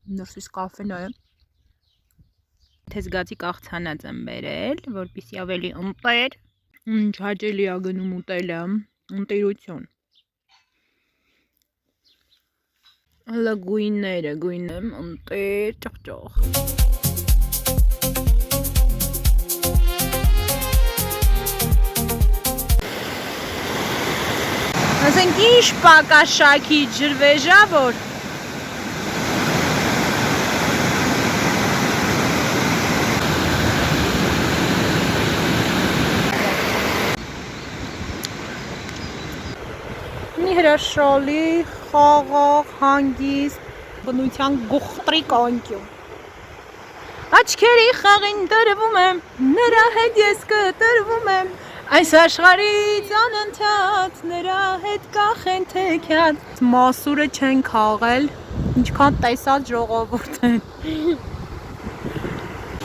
Նորսից կաֆեն է։ Թե զգացի կաղցանած եմ բերել, որպեսզի ավելի ընտեր։ Ինչ հաճելի է գնում ուտելը, ընտերություն։ Հələ գույնները, գույնեմ ընտեր, ճոխ։ Ասենք ինչ պակաշակի ջրվեժա, որ մի հրաշալի, խաղաղ, հանգիստ, բնության գողտրիկ անկյուն։ Աչքերի խաղին տրվում եմ, նրա հետ ես կտրվում եմ, այս աշխարհից անընդհատ նրա հետ կախենթեքյատ։ Մասուրը չեն քաղել, ինչքան տեսած ժողովուրդ են։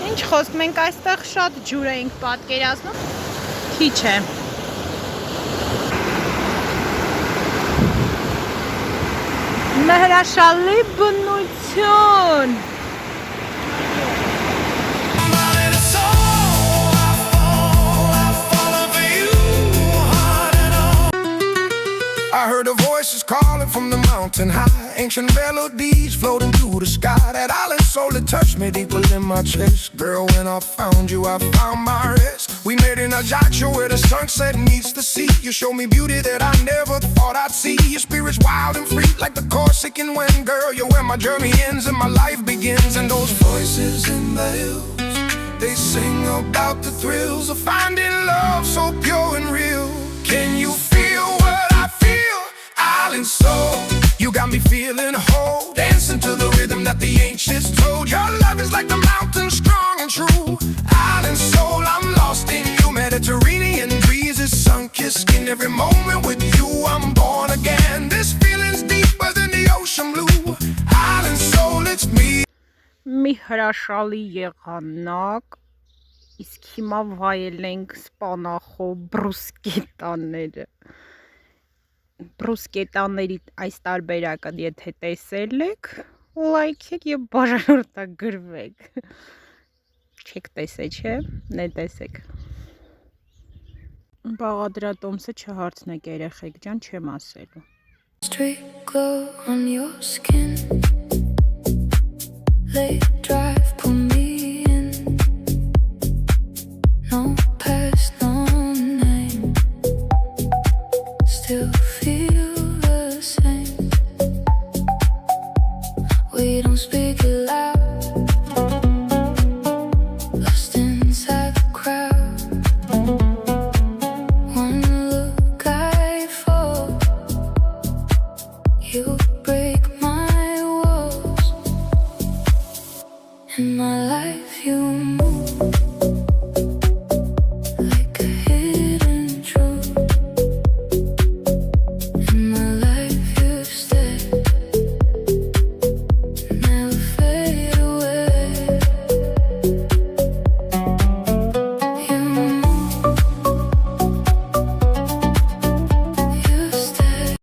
Ինչ խոսք, մենք այստեղ շատ ջուր էինք պատկերացնում, քիչ է։ Հրաշալի բնություն։ I heard the voices calling from the mountain high, ancient melodies floating through the sky. That island soul that touched me deep within my chest. Girl, when I found you, I found my rest. We made an Ajaccio where the sunset meets the sea. You showed me beauty that I never thought I'd see. Your spirit's wild and free like the Corsican wind. Girl, you're where my journey ends and my life begins. And those voices in the hills, they sing about the thrills of finding love so pure and real. Can you feel what I feel? Island soul, you got me feeling whole, dancing to the rhythm that the ancients told. Your love is like the mountain, strong and true. Island soul, I'm lost in you. Mediterranean breezes, sun-kissed skin. Every moment with you, I'm born again. This feeling's deeper than the ocean blue. Island soul, it's me. Մի հրաշալի եղանակ, իսկ հիմա վայելենք սպանախով բրուսկետաները։ Բրուսկետաների այս տարբերակը եթե տեսել եք, լայքեք եւ բաժանորդագրվեք։ Չեք տեսե, չէ՞, նետեսեք։ Բաղադրատոմսը չհարցնեք երեխեք ջան, չեմ ասելու։ Street glow on your skin. Late drive, pull me in. No past, no name. Still feel the same. We don't speak it loud.